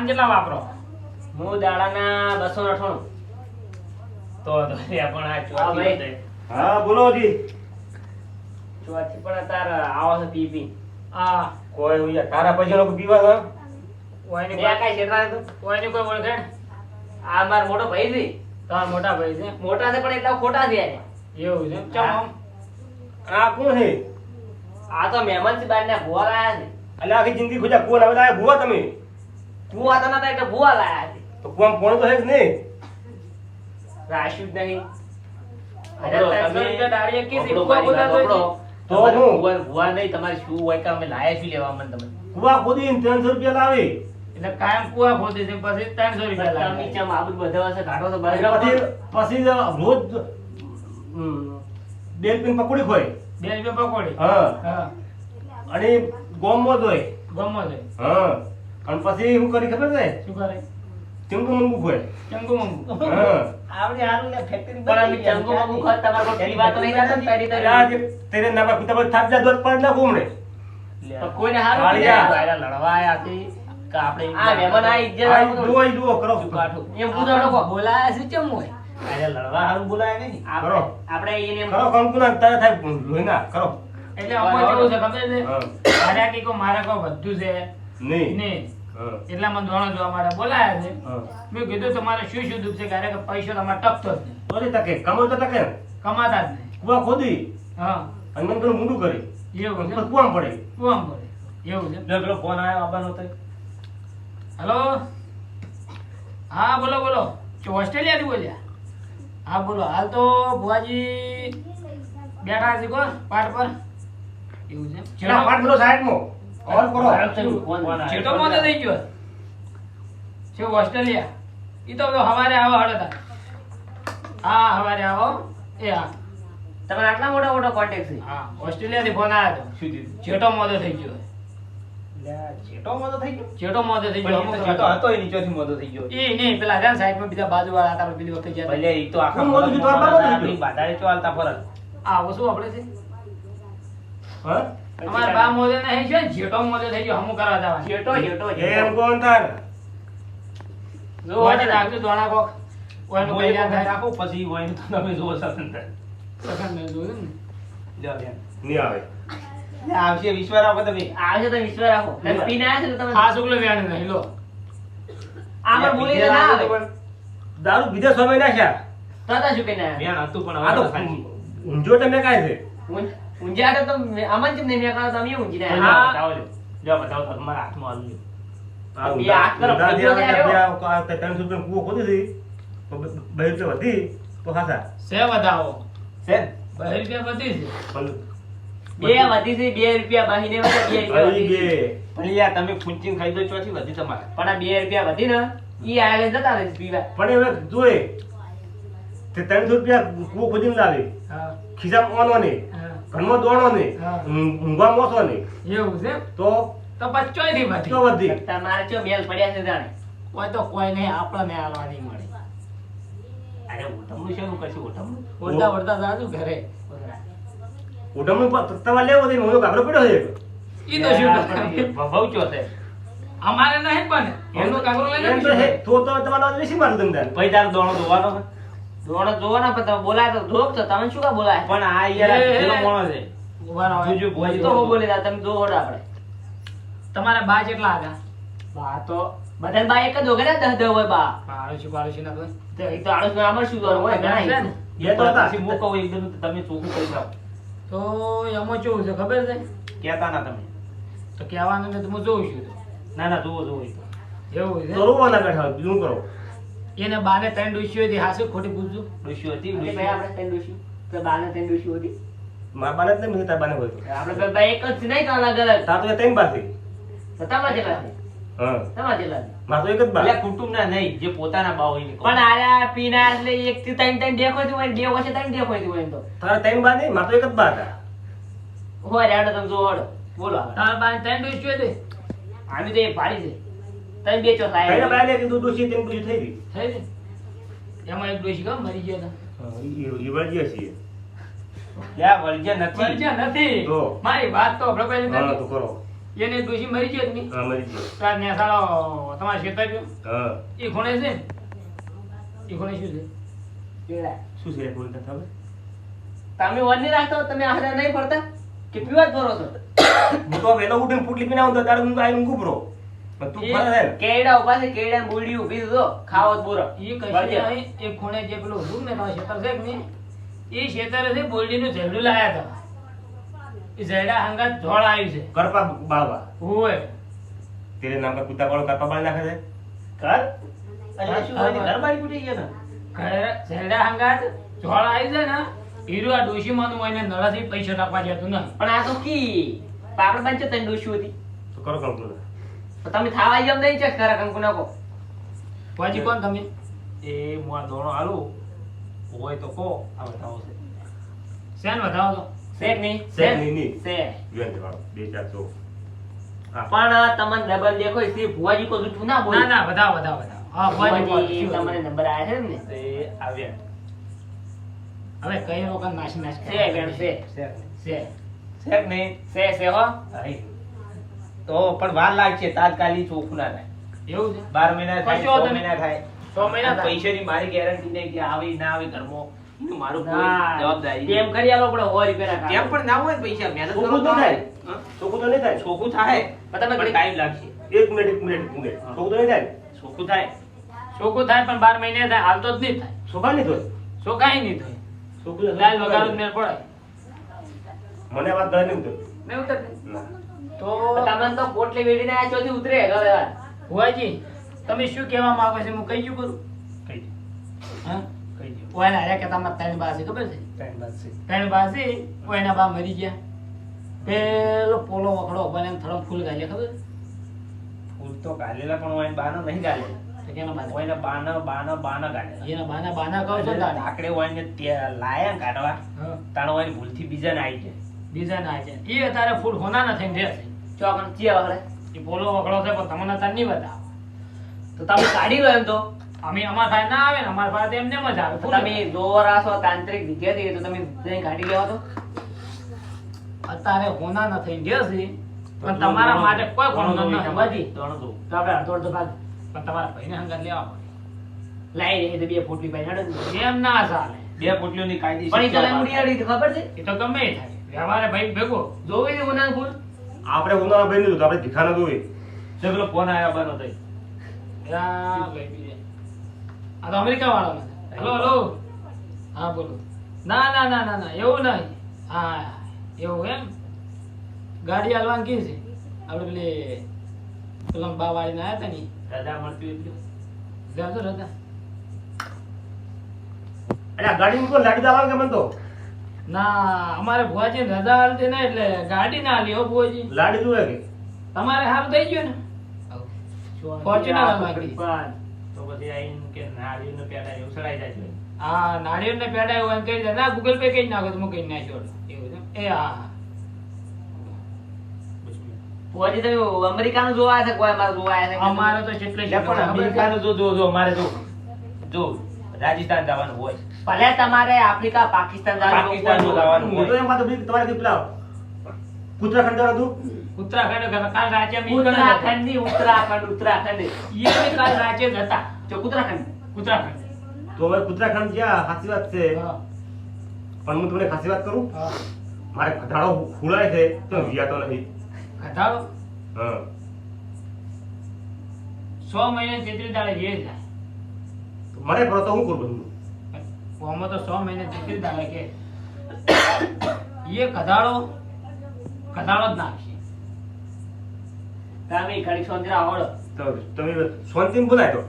પાન કેટલા વાપરો? હું દાડાના 298 તો પણ આ ચોથી છે. હા બોલો જી. ચોથી પણ તાર આવો છે પીપી આ કોઈ હોય તારા પૈસા લોકો પીવા છે? કોઈની બે કાઈ છેતરા તો કોઈની કોઈ ઓળખે? આ માર મોટો ભાઈ છે તમારા મોટા ભાઈ છે. મોટા છે પણ એટલા ખોટા છે યાર એવું છે. ચમ આમ આ કોણ છે? આ તો મહેમાન છે બાર ના ભૂવા લાયા છે અલ્યા આખી જિંદગી ખોજા કોણ આવે લાયા ભૂવા તમે? ભૂવા તો નતા એટલે ભૂવા લાયા છે તો કોણ કોણ તો હે જ નહીં. રાશ્યું જ નહીં અરે 300 રૂપિયા દાડીએ કીધી, ભૂવા બોલાતો છે. તો હું ભૂવા નહીં તમારે શું હોય કે અમે લાયા શું લેવા મને તમે કુવા ખોદીને 300 રૂપિયા લાવી. એટલે કાયમ કુવા ખોદે છે, પછી 300 રૂપિયા તમે લાગે. નીચે આ બધું બધા વાસે કાઢો તો એટલે બરાબર પછી રોજ બેલ પીને પકોડી ખોય. 2 રૂપિયા પકોડી. હા હા, અને ગોમમાં જ હોય. ગમો છે. હા અને પછી શું કરી ખબર છે? શું કરે? ચંગુ મંગુ ખોય. ચંગુ મંગુ. હા આવડે હારું લે ફેક્ટરી પણ અમે ચંગો મંગો ખાત તમારે કોઈ પીવા તો નહીં જાતા ને પેડી તો અલ્યા જે તેરે નાબા પિતા પર થાપ જા દોત પડ ના કોમણે. પણ કોઈને હારું કાળિયા. નહીં લડવા આયા છે કે આપણે આ મહેમાન આ ઇજ્જત આ આપો જુઓ ઈ જુઓ કરો. કાઠું એમ પૂછો કો બોલાયા છે ચમ હોય? અરે લડવા હારું બોલાય નહીં કરો. આપણે એને એમ કરો કંકુના તારે થાય લોહીના કરો. એટલે અમો કેવું છે ખબર છે? હા મારા કી કો મારા કો બધું છે નહીં. ને હા એટલા મને દોણો જોવા માટે બોલાયા છે. હા મેં કીધું તમારે શું શું દુઃખ છે? કારણ કે પૈસો તમારે ટકતો જ નહીં, તો નહીં તકે કમો તો તકે કમાતા જ નહીં. કુવા ખોદી હા, અને મને પેલું મૂંડું કરી એવું છે. પછી કુવામાં પડે. કુવામાં પડે. એવું છે. જો પેલો ફોન આવ્યો આવવાનો તો હેલો, હા બોલો બોલો. ઓસ્ટ્રેલિયા થી બોલ્યા? હા બોલો. હાલ તો ભુવાજી બેઠા છે કોણ પાટ પર? એવું છે. ચેલા પાટ પેલો સાઈડમાં ઓર કરો. છેટો મોટો થઈ ગયો છે ઓસ્ટ્રેલિયા. ઈ તો હવારે આવો હળતા. હા હવારે આવો. એ હા તમારે આટલા મોટા મોટા કોન્ટેક્ટ છે હા, ઓસ્ટ્રેલિયા થી ફોન આવ્યો હતો. શું થયું? છેટો મોટો થઈ ગયો. છેટો મોટો થઈ ગયો. છેટો મોટો થઈ ગયો. અમુક છેટો હતો એ નીચેથી મોટો થઈ ગયો. ઈ નહીં, પેલા રહ્યા સાઈડમાં બીજા બાજુવાળા હતા, પેલી વખતે ગયા હતા. ભલે ઈ તો આખા કોણ મોટું કીધું? આ બાબા કીધું. બાધાએ ચાલતા ફરજ. આ વસ્તુ આપણે છે. હા અમારા બા મોદે નહીં છે, જેટો મોદે થઈ ગયો હમુ કરવા જવાનું. જેટો એમ કોણ તાર? જો વાજી રાખજો દોણા કોક. ઓયનું મોય કલ્યાણ થાય. રાખો પછી હોય તો તમે જોવો સ્વતંત્ર. સગન મેં જોયું ને. લ્યો બેન. નહીં આવે. લે આવશે વિશ્વાસ રાખો તમે. આવજો તો વિશ્વાસ રાખો તમે પીને આવ્યા છો તો તમે આ શુક્લ વ્યાણ નહીં લો. આમાં બોલી તો ના આવે દારૂ બીજા સમય નાખ્યા. તતા શું કહીને આવ્યા બેન હતું પણ આ હવે તો તો સાચી. ઊંઝો તમે કાંઈ છે? ઊંઝા તો આમાં જ નહીં મેં કહ્યું તમે ઊંઝી ને લ્યો, આવ્યા. બતાવો લ્યો. લ્યો, બતાવો તો તમારા હાથમાં હાલ લ્યો. આ બે હાથ તરફ ઊંધા બીજો જે જે આવે કે આ 300 રૂપિયાનો કૂવો ખોદી હતી, તો 2 રૂપિયા વધી તો હાચા. સે વધાવો. છે ને? 2 રૂપિયા વધી છે. પણ બે વધી છે 2 રૂપિયા બાહીને વધી 2 રૂપિયા આવી વધી છે. બે. પણ યાર તમે ફૂંચીને ખાઈ દો ચોથી વધી તમારે. પણ આ 2 રૂપિયા વધી ને ઈ આલે જતા રહે છે પીવા પણ હવે જોઈ તે 300 રૂપિયા કૂવો ખોદીને લાવી. હા ખિસ્સામાં ઓનો નહીં, હા. ઘરમાં દોણો નહીં, હા. ઊંઘવા મોસો નહીં, એવું છે. તો તો પચોય થી વધી. તો વધી. તમારે ચો મેલ પડ્યા છે જાણે કોઈ તો કોઈ નહીં, આપણને હાલવા નહીં મળે. અરે ઓઢમણું શેનું કરશું ઓઢમણું? વળતા વળતા જાજુ ઘરે. ઉઠમણું તમારે લેવો દે, હું તો ગાભરો પડ્યો છે. ઈ તો શું યાર, કરે? પણ ભવ ચો છે. અમારે નહીં પણ એનો કાગરો લઈને એમ તો હે, તો તમારે વેચી મારું તમને તાર. પછી તારો દોણો ધોવાનો છે. દોણો જોવાના પણ તમે બોલાય તો જોક છો તમે શું કા બોલાય પણ આ યાર આ એ, પેલો મોણો છે. ઉભા રહો. જોજો, પછી તો હું બોલી રહ્યા તમે જો હોડ આપણે તમારા બા કેટલા હતા? બા તો બધા બા એક જ વગર 10 હોય બા પાડોશી ના તો. તો એ તો આડોશ માં આમાં શું કરવું હોય ઘણા ઈ. એ તો હતા. પછી મૂકો એકદમ તો તમે ચોખ્ખું કરી જાઓ. તો એમાં કેવું છે ખબર છે? કહેતા ના તમે. તો કહેવાનું ને તો હું જોઉં છું. ના ના જુઓ જુઓ ઈ તો. એવું છે. તો રોવાના બેઠા હોય, બીજું કરો. એને બાને 3 ડોશીઓ હતી, હાસુ ખોટી પૂછજો. ડોશી હતી, અરે ડોશી. ભાઈ આપણે ત્રણ ડોશી તો બાને ત્રણ ડોશી હતી મારા બાને જ નહીં, મને તાર બાને હોય તો. આપણે બે એક જ નહીં તો અલગ અલગ તાર તો એ ત્રણ બા છે. તો તમારે જેટલા છે હા. તમારે જેટલા છે મારે તો એક જ બા. એટલે કુટુંબના નહીં, જે પોતાના બાવ હોય ને કહો. પણ આયા પીના એટલે એક થી ત્રણ ત્રણ દેખોતી હોય ને બે વર્ષે ત્રણ દેખોતી હોય ને તો તારા ત્રણ બા નહીં, મારે તો એક જ બા હતા. હોય રેડો તમે જો હોડો બોલો આગળ. તારા બાને 3 ડોશીઓ હતી. આમી તો એક ભારી છે તમે બે ચો ત્રણ થાય બાને કીધું દોશી ત્રણ દોશી થઈ ગઈ. થઈ ને? એમાં એક ડોશી કેમ મરી ગયા હતા? હા, ઈ વળગીએ છીએ. લ્યા, વળજ્યા નથી. મરી ગયા નથી. તો. મારી વાત તો આપણે પહેલી હા નથી. તો કરો. એને ડોશી મરી ગયો ને હા મરી ગયો તાર ને સાલો તમારે ખેતર ગયો હા એ ખૂણે છે ને એ ખૂણે શું છે કેળા. શું છે બોલ તને ખબર તમે વન નહીં રાખતો, તમે આહરા નહીં પડતા? કેટલી વાર ભરો છો? હું તો વેલો ઉઠીને પુટલી પીને આવું તો તારે ઊંઘ આવીને ઊંઘું બ્રો પણ તું ફરે છે ને કેળા ઉભા છે, કેળા ને બોરડી ઊભી છે, જો ખાવો જ બોરો. એ કશી નહીં એ ખૂણે જે પેલું હતું ને તમારે ખેતર છે કે નહીં એ ખેતર છે બોલડીનું ઝેરડું લાયા હતા એ ઝેરડા હંગાત ઝોળ આવ્યું છે કરપા બાળવા હોય તેરે નામ પર કુત્તા પાડો કરપા બાળ નાખે છે ઘર? અહીંયા શું હોય ને? ઘર બાળી ફૂટી ગયા ને? ઝેરડા હંગાત ઝોળ આવ્યું છે ને હીરો આ ડોશીમાંનું હોય ને નળાથી પૈસા નાખવા જતું નહીં પણ આ તો કી પાપડ બંચો તને ડોશી હતી. તો કરો કંકુ તો તમે થાવા જેમ નહીં છે ખરા કંકુ નાખો. પછી કોણ તમે એ હું આ દોણો આલું હોય તો કહો આ બતાવો છે શેન વધાવો તો શેક નહીં? શેક નહીં, નહીં. છે. યુએન વાળો 2-400 હા પણ તમને ડબલ દેખો એટલે ભુવાજી કોઈ જૂઠું ના બોલે. ના ના વધાવો વધાવો હા ભુવાજી ભુવાજી તમને નંબર આયા છે ને? તે આવ્યા હવે કઈ લોકો નાશ નાશ છે બેન છે. શેક છે શેક નહીં છે હો. આઈ. તો પણ વાર લાગશે તાત્કાલિક ચોખ્ખું ના થાય એવું છે 12 મહિના થાય કશો 6 તમે- મહિના થાય 6 મહિના થાય. પૈસાની મારી ગેરંટી નહીં કે આવે ના આવે ઘરમાં એનું મારું કોઈ ના, જવાબદારી તેમ કરી આલો પડે 100 રૂપિયાના કેમ કામ. પણ ના હોય પૈસા મહેનત કરો ચોખ્ખું તો તો થાય. હા? ચોખ્ખું તો નહીં થાય ચોખ્ખું થાય પણ તમે પણ ટાઈમ લાગશે 1 મિનિટ ચોખ્ખું તો નહીં થાય ચોખ્ખું થાય ચોખ્ખું થાય પણ 12 મહિને થાય હાલ તો જ નહીં થાય ચોખા નહીં થાય ચોખાઈ નહીં થાય ચોખ્ખું તો લાલ વગાડું જ મેળ પડે મને આ વાત ગળે નહીં ઉતરતી. નહીં ઉતરતી? ના તો તમને તો પોટલી વેડીને આ ચોથી ઉતરે હવે. ભુવાજી તમે શું કહેવા માંગો છો હું કહી ગયું કરું કહી દે હા કહી દે ઓયના હારે કે તમારે ત્રણ બા છે ખબર છે ટાઈમ લાગશે ત્રણ બા છે ઓયના બા મરી ગયા પેલો પોલો વખડો બને થોડો ફૂલ ગાલે ખબર ફૂલ તો ગાલેલા પણ હોય બાનો નહીં ગાલેલા તો કેના બા હોય ને બાના ગાલેલા એના બાના બાના કહો છો તારે લાકડે હોય ને ત્યાં લાયા કાઢવા હા. તાણ હોય ને ભૂલથી બીજાને આવી જાય બીજા ના છે એ અત્યારે ફૂલ હોના ના થઈને રહે છે ચોકન ચિયા વગરે. એ પોલો વખડો છે પણ તમને તાર નહીં બતાવો તો તમે કાઢી લો એમ તો. અમે અમાર પાસે ના આવે ને અમાર પાસે એમને મજા આવે તો તમે દોરા છો તાંત્રિક વિદ્યાર્થી તો તમે જઈને કાઢી લેવા તો. અત્યારે હોના ના થઈને રહે છે પણ તમારા માટે કોઈ કોણ નથી બધી દોણો દો તો આપણે અડધો અડધો ભાગ પણ તમારા ભાઈને હંગાત લેવા લાઈ રહી તો 2 ફૂટની પાઈ હેડો ને. પડે એમ ના ચાલે બે પોટલીઓની કાયદેસર પણ ઈ તો લઈ ઉડી તો ખબર છે? એ તો ગમે એ થાય વ્યવહારે ભાઈ ભેગો જોવે છે ઉનાળ ફૂલ. આપણે ઉનાળા ભાઈ નહીં આપણે ભીખા ના જોઈ છે પેલો ફોન આવ્યા બનો થઈ આ ભાઈ બીજે. આ તો અમેરિકા વાળો હેલો હેલો હા બોલો ના ના ના ના ના એવું નહીં હા એવું એમ ગાડી હાલવાનું કી છે આપણે પેલી પેલા બા વાળીને આવ્યા હતા ને રજા મળતી હોય એટલું જાજો રજા અરે આ ગાડી મૂકો લાડી દાવા કે મન તો ના અમારે ભુવાજી રજા હાલતી ને એટલે ગાડી ના હાલી હો ભુવાજી લાડી જોવે કે તમારે સારું થઈ ગયું ને ફોર્ચ્યુનર અમારી તો પછી આઈને કે નાળીઓને પેડા એવું સડાઈ જાય છે આ નાળિયેર ને પેડા એવું એમ કહી દે ના ગૂગલ પે કઈ નાખો તો હું કઈ નાખ્યો એવું છે એ હા ફોજી તમે અમેરિકાનું જોવા આવ્યા છે કોઈ અમારે જોવા આવ્યા છે? અમારે તો જેટલે એટલે પણ અમેરિકાનું જો મારે જો રાજસ્થાન જવાનું હોય ભલે તમારે આફ્રિકા પાકિસ્તાન જવાનું પાકિસ્તાન કોઈ જવાનું. હું તો એમ વાત હતી કે તમારે કઈ પેલા ઉત્તરાખંડ જવાનું હતું ઉત્તરાખંડ ગયા કાલ રાજ્ય ઉત્તરાખંડ ની ઉત્તરાખંડ એ કાલ રાજ્ય જ હતા જો ઉત્તરાખંડ ઉત્તરાખંડ તો હવે ઉત્તરાખંડ ગયા સાચી વાત છે હા, પણ હું તમને ખાસી વાત કરું હા. મારે ઘટાડો હુળાય છે તો વિયાતો નથી ઘટાડો હા 100 મહિને 33 દાડે જે જાય તો મને પડો તો હું કરું બધું આમાં તો 100 મહિને 33 દાડે કે એ ઘટાડો જ નાખશે તમે ઘડી સોંદરા હોળો તો તમે શાંતિમાં બોલાય તો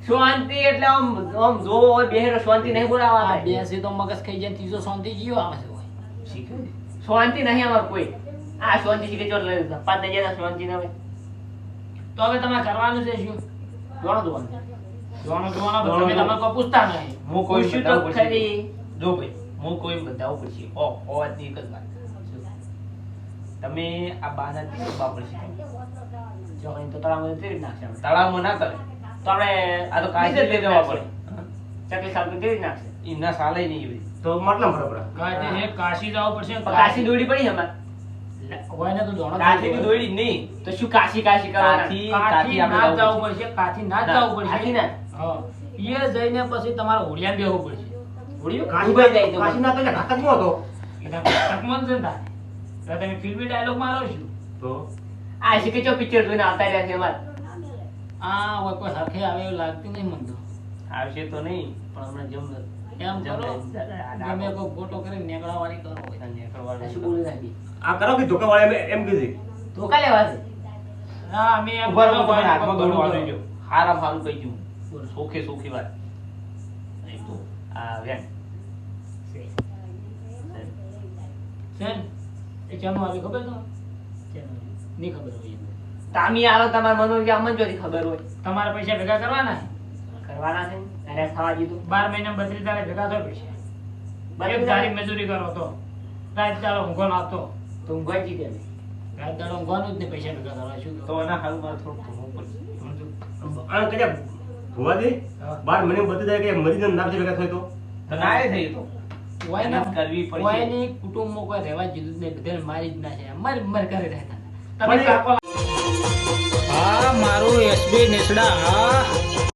શાંતિ એટલે આમ આમ જોવો હોય બેહેરો શાંતિ નહીં બોલાવા આ આવે. બેસી તો મગજ ખાઈ જાય ત્રીજો શાંતિ જીવો આવે છે હોય શીખ્યું ને શાંતિ નહીં અમાર કોઈ. આ શાંતિ શીખે ચોર લઈ લીધા 5 હજાર શાંતિ ના હોય. તો હવે તમારે કરવાનું છે શું જોણો જોવાનું. જોવાનું તમે તમે કોઈ પૂછતા નહીં હું કોઈ પૂછ્યું તો બતાવું ખરી. પછી જો ભાઈ હું કોઈ બતાવું પછી અવાજની એક જ વાત તમે આ બાના તીરબા પડશે જો અહીં તો તળાવમાં ઉતરી જ નાખશે આપણે. તળાવમાં ના કરે તો આપણે આ તો કાયદે લઈ જવા પડે ચકલી સાપ ઉતરી જ નાખશે. એના સાલે નહીં એવી તો માટલા બરાબર કાંઈ તે કાશી જવું પડશે પણ કાશી દોડી પડી અમાર. હોય ને તો દોણો કાઠીની દોડી જ નહીં તો શું કાશી કાશી કરવાના? કાઠી ના આપણે જવું પડશે, કાઠી ના જવું કાશી પડશે. ના? હા. એ જઈને પછી તમારે હોડિયા બેહવું પડશે. હોળીઓ? કાશી ઉભા જાય તો કાશી ના પેલા ઘાતકમાં હતો એટલે ટકમન છે ને તારે. એટલે તમે ફિલ્મી ડાયલોગ મારો છો. તો આ શીખે છો પિક્ચર જોઈને આવતા રહ્યા છે એમાં. આ હવે કોઈ હરખે આવે એવું લાગતું નહીં મને તો. આવશે તો નહીં પણ હમણાં એમ કરો જમ તમે કોઈ ફોટો કરીને નેકળાવાળી કરો હોય. આ શું બોલી નાખી? આ કરો કે ધોકા વાળા એમ કીધી ધોકા લેવા છે? હા અમે એમ ઉભા રહો, કરો, તમારા કોઈ હાથમાં કોઈ દોડવા કરો. દેજો. હારામ હારું કહી દઉં. બોલો. સોખે સોખી વાત નહીં તો આ વેન છે ને? એ ચાનું આવી ખબર તો? ચાનું આવી. નહીં ખબર હોય એમને. તામી આલો તમારા મનો કે અમને જોથી ખબર હોય. તમારા પૈસા ભેગા કરવાના છે. કરવાના છે ને? એને થવા દીધું. 12 મહિના 32 દાડે ભેગા થયો પૈસા. 32 એક દાડી મજૂરી કરો તો રાત દાડો ઊંઘો નાખતો. તો ઊંઘવા જીતે ને. રાત દાડો ઊંઘવાનું જ નહીં, પૈસા ભેગા કરવા શું તો એના હારું મારે થોડુંક ભણવું પડશે. આ કદાચ ભુવા દે હા. 12 મને બધી જાય કે મરીને નામ જે ભેગા થાય તો તો ના એ થઈ તો વાયના મહેનત કરવી પડશે. વાયની કુટુંબમાં કોઈ રહેવા જીધું જ નહીં, બધાને મારી જ નાખે. મર કરે રહેતા. તમે પણ એ- કાકો હા મારું એસબી નેસડા હા